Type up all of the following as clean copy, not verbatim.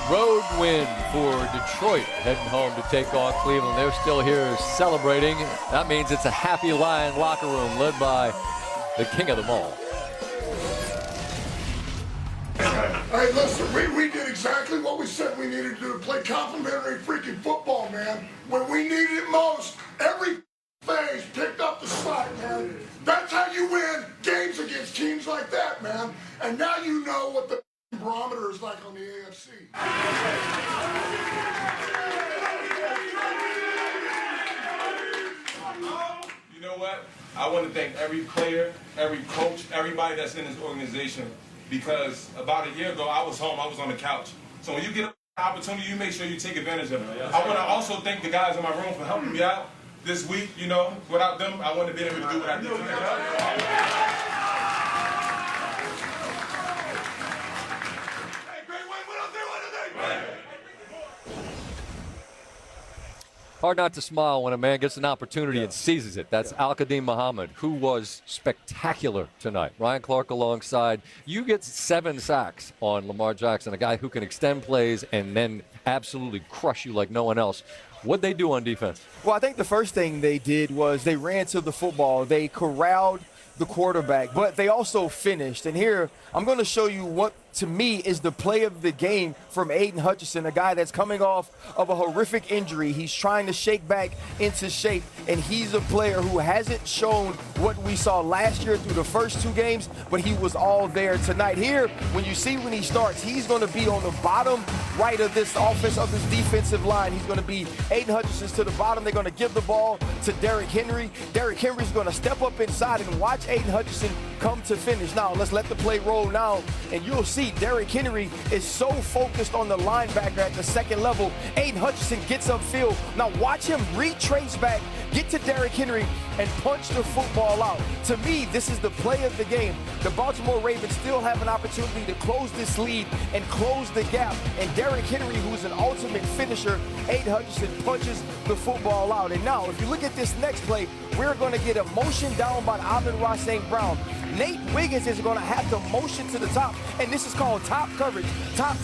Road win for Detroit, heading home to take on Cleveland. They're still here celebrating. That means it's a happy Lion locker room led by the king of them all. Hey, listen, we did exactly what we said we needed to do to play complimentary freaking football, man. When we needed it most, every phase picked up the slack, man. That's how you win games against teams like that, man. And now you know what the barometer is like on the AFC. You know what? I want to thank every player, every coach, everybody that's in this organization, because about a year ago, I was home, I was on the couch. So when you get an opportunity, you make sure you take advantage of it. I want to also thank the guys in my room for helping me out this week. You know, without them, I wouldn't have been able to do what I did today. Hard not to smile when a man gets an opportunity and seizes it. That's Al-Qadim Muhammad, who was spectacular tonight. Ryan Clark alongside. You get 7 sacks on Lamar Jackson, a guy who can extend plays and then absolutely crush you like no one else. What'd they do on defense? Well, I think the first thing they did was they ran to the football. They corralled the quarterback, but they also finished. And here, I'm going to show you what, to me, is the play of the game from Aiden Hutchinson, a guy that's coming off of a horrific injury. He's trying to shake back into shape, and he's a player who hasn't shown what we saw last year through the first 2 games, but he was all there tonight. Here, when you see when he starts, he's going to be on the bottom right of this offense, of this defensive line. He's going to be Aiden Hutchinson's to the bottom. They're going to give the ball to Derrick Henry. Derrick Henry's going to step up inside and watch Aiden Hutchinson come to finish. Now, let's let the play roll now, and you'll see Derrick Henry is so focused on the linebacker at the second level. Aiden Hutchinson gets upfield. Now watch him retrace back, get to Derrick Henry, and punch the football out. To me, this is the play of the game. The Baltimore Ravens still have an opportunity to close this lead and close the gap. And Derrick Henry, who's an ultimate finisher, Aiden Hutchinson punches the football out. And now, if you look at this next play, we're going to get a motion down by Amon-Ra St. Brown. Nate Wiggins is going to have to motion to the top, and this is called top coverage. Top.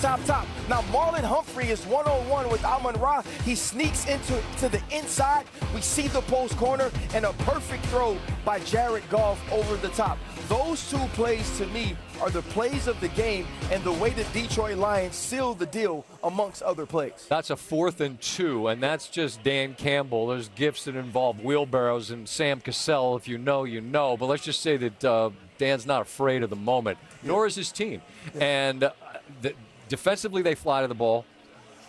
Now, Marlon Humphrey is one-on-one with Amon-Ra. He sneaks to the inside. We see the post corner, and a perfect throw by Jared Goff over the top. Those 2 plays, to me, are the plays of the game and the way the Detroit Lions sealed the deal amongst other plays. That's a 4th and 2, and that's just Dan Campbell. There's gifts that involve wheelbarrows and Sam Cassell. If you know, you know. But let's just say that Dan's not afraid of the moment, nor is his team. And defensively, they fly to the ball.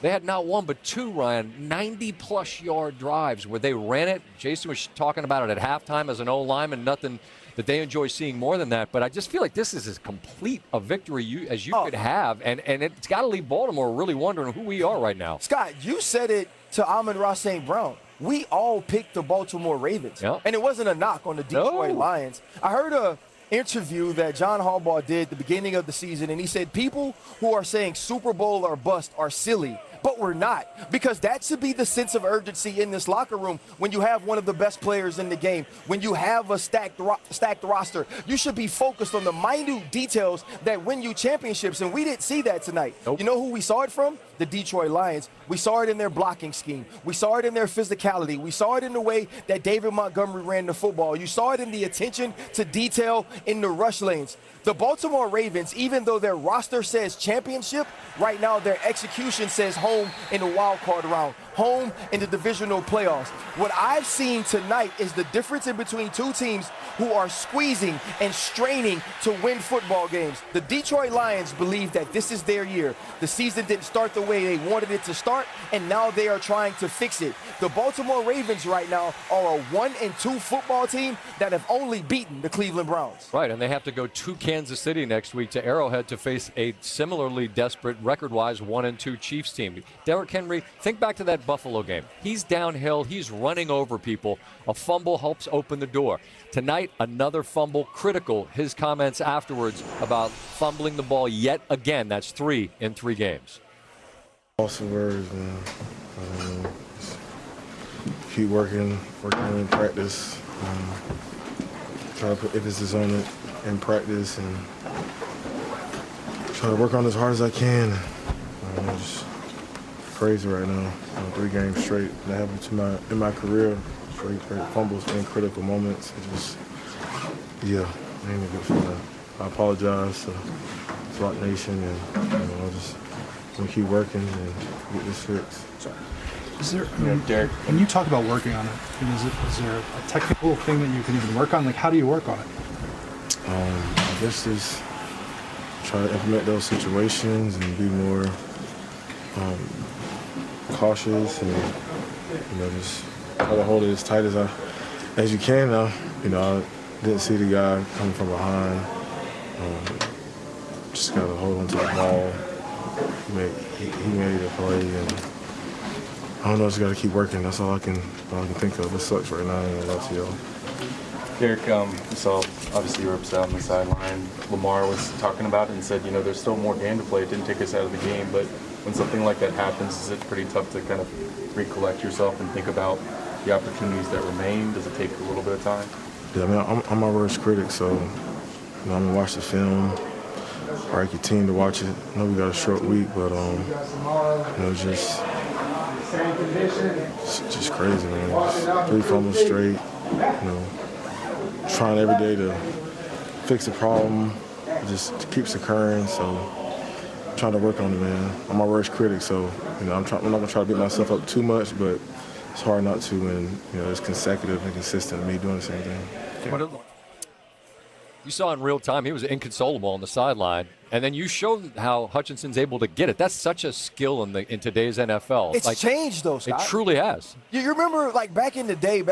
They had not 1 but 2, Ryan, 90-plus yard drives where they ran it. Jason was talking about it at halftime as an O-lineman, nothing that they enjoy seeing more than that. But I just feel like this is as complete a victory as you could have, and it's got to leave Baltimore really wondering who we are right now. Scott, you said it to Amon-Ra St. Brown. We all picked the Baltimore Ravens, and it wasn't a knock on the Detroit Lions. I heard a interview that John Harbaugh did at the beginning of the season, and he said people who are saying Super Bowl or bust are silly. But we're not, because that should be the sense of urgency in this locker room when you have one of the best players in the game, when you have a stacked roster. You should be focused on the minute details that win you championships, and we didn't see that tonight. Nope. You know who we saw it from? The Detroit Lions. We saw it in their blocking scheme. We saw it in their physicality. We saw it in the way that David Montgomery ran the football. You saw it in the attention to detail in the rush lanes. The Baltimore Ravens, even though their roster says championship, right now their execution says home in the wild card round, home in the divisional playoffs. What I've seen tonight is the difference in between 2 teams who are squeezing and straining to win football games. The Detroit Lions believe that this is their year. The season didn't start the way they wanted it to start, and now they are trying to fix it. The Baltimore Ravens right now are a 1-2 football team that have only beaten the Cleveland Browns. Right, and they have to go to Kansas City next week to Arrowhead to face a similarly desperate, record-wise 1-2 Chiefs team. Derrick Henry, think back to that Buffalo game. He's downhill. He's running over people. A fumble helps open the door. Tonight, another fumble, critical. His comments afterwards about fumbling the ball yet again. That's 3 in 3 games. Awesome words, man. Keep working in practice. Try to put emphasis on it in practice and try to work on as hard as I can. Just crazy right now. 3 games straight. That happened in my career. Straight fumbles in critical moments. It just, yeah, ain't a good feeling. I apologize to SWAT Nation, and I just want to keep working and get this fixed. Is there, Derek, when you talk about working on it, is there a technical thing that you can even work on? Like, how do you work on it? I guess just try to implement those situations and be more cautious and, just try to hold it as tight as you can now. I didn't see the guy coming from behind. Just got to hold on to the ball. He made a play, and I don't know, just got to keep working. That's all I can think of. It sucks right now, and I love to y'all. Derek, we saw obviously you were upset on the sideline. Lamar was talking about it and said, there's still more game to play. It didn't take us out of the game, but when something like that happens, is it pretty tough to kind of recollect yourself and think about the opportunities that remain? Does it take a little bit of time? Yeah, I mean, I'm my worst critic, so I'm gonna watch the film. Or your team to watch it. I know we got a short week, but just crazy, man. Just 3 fumbles straight. Trying every day to fix the problem. It just keeps occurring, so I'm trying to work on it, man. I'm my worst critic, so I'm not gonna try to beat myself up too much, but it's hard not to when it's consecutive and consistent. Me doing the same thing. You saw in real time he was inconsolable on the sideline, and then you showed how Hutchinson's able to get it. That's such a skill in today's NFL. It's changed, though, Scott. It truly has. You remember, back in the day,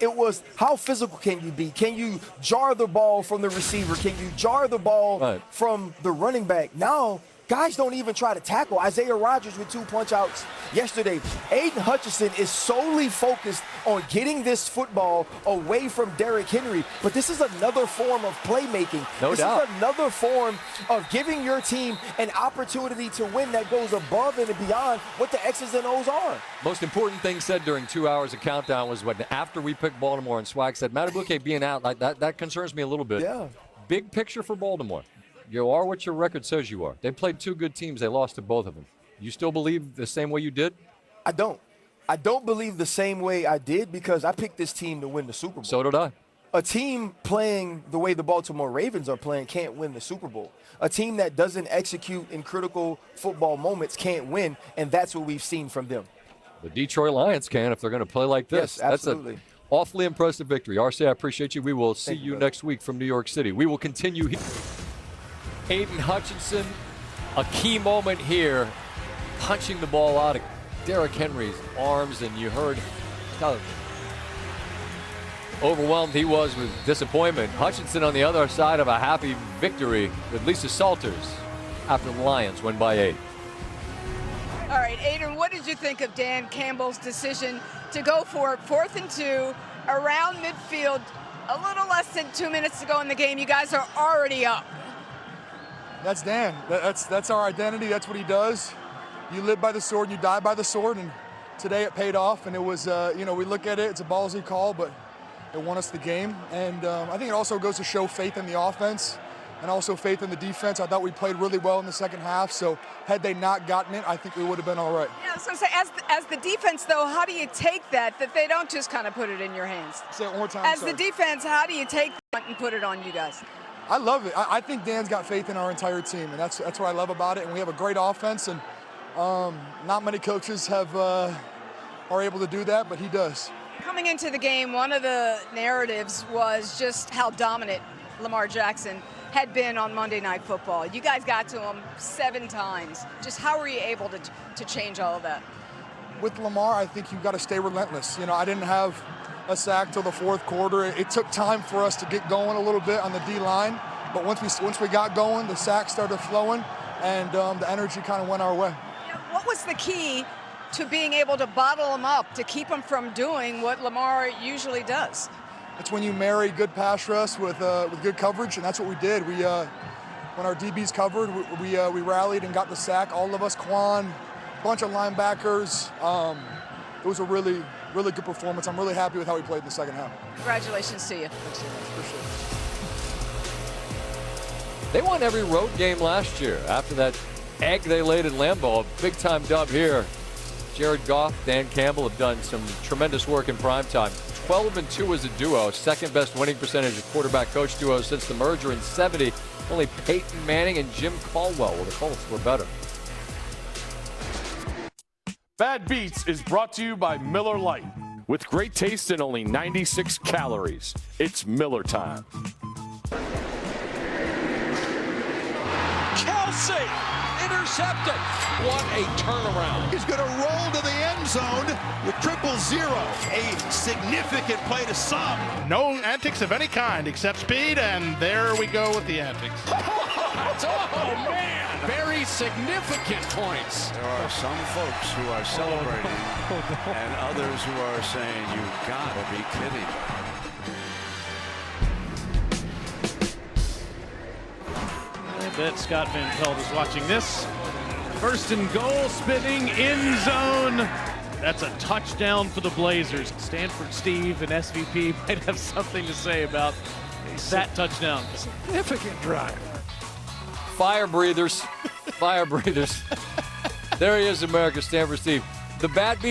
it was how physical can you be? Can you jar the ball from the receiver? Can you jar the ball from the running back? Now, guys don't even try to tackle. Isaiah Rodgers with 2 punch-outs yesterday. Aiden Hutchinson is solely focused on getting this football away from Derrick Henry. But this is another form of playmaking. No doubt. This is another form of giving your team an opportunity to win that goes above and beyond what the X's and O's are. Most important thing said during 2 hours of countdown was when after we picked Baltimore, and Swag said, Madubuike being out, like that concerns me a little bit. Yeah. Big picture for Baltimore. You are what your record says you are. They played 2 good teams. They lost to both of them. You still believe the same way you did? I don't. I don't believe the same way I did because I picked this team to win the Super Bowl. So did I. A team playing the way the Baltimore Ravens are playing can't win the Super Bowl. A team that doesn't execute in critical football moments can't win, and that's what we've seen from them. The Detroit Lions can if they're going to play like this. Yes, absolutely. That's an awfully impressive victory. RC, I appreciate you. We will see you next week from New York City. We will continue here. Aiden Hutchinson, a key moment here, punching the ball out of Derrick Henry's arms, and you heard how overwhelmed he was with disappointment. Hutchinson on the other side of a happy victory with Lisa Salters after the Lions win by 8. All right, Aiden, what did you think of Dan Campbell's decision to go for 4th and 2 around midfield? A little less than 2 minutes to go in the game. You guys are already up. That's Dan. That's our identity. That's what he does. You live by the sword, you die by the sword, and today it paid off. And it was, we look at it, it's a ballsy call, but it won us the game. And I think it also goes to show faith in the offense and also faith in the defense. I thought we played really well in the second half, so had they not gotten it, I think we would have been all right. Yeah, so as the defense, though, how do you take that they don't just kind of put it in your hands? Say it one more time. As the defense, how do you take that and put it on you guys? I love it. I think Dan's got faith in our entire team, and that's what I love about it. And we have a great offense, and not many coaches are able to do that, but he does. Coming into the game, one of the narratives was just how dominant Lamar Jackson had been on Monday Night Football. You guys got to him 7 times. Just how were you able to change all of that? With Lamar, I think you've got to stay relentless. I didn't have a sack till the 4th quarter. It took time for us to get going a little bit on the D-line, but once we got going, the sacks started flowing, and the energy kind of went our way. What was the key to being able to bottle him up, to keep him from doing what Lamar usually does? It's when you marry good pass rush with good coverage, and that's what we did. When our DBs covered, we rallied and got the sack. All of us, Quan, a bunch of linebackers. It was a really good performance. I'm really happy with how we played in the second half. Congratulations to you. Thanks so much. Appreciate it. They won every road game last year after that egg they laid in Lambeau. A big-time dub here. Jared Goff, Dan Campbell have done some tremendous work in primetime. 12-2 as a duo, second best winning percentage of quarterback-coach duo since the merger in 70. Only Peyton Manning and Jim Caldwell. Well, the Colts were better. Bad Beats is brought to you by Miller Lite. With great taste and only 96 calories, it's Miller time. Kelsey, intercepted. What a turnaround. He's going to roll to the end zone with 000. A significant play to some. No antics of any kind except speed, and there we go with the antics. Oh, man. Very significant points. There are some folks who are celebrating and others who are saying, you gotta be kidding. I bet Scott Van Pelt is watching this. First and goal, spinning end zone. That's a touchdown for the Blazers. Stanford Steve and SVP might have something to say about that touchdown. Significant drive. Fire breathers. Fire breathers. There he is, America, Stanford Steve. The Bad Beats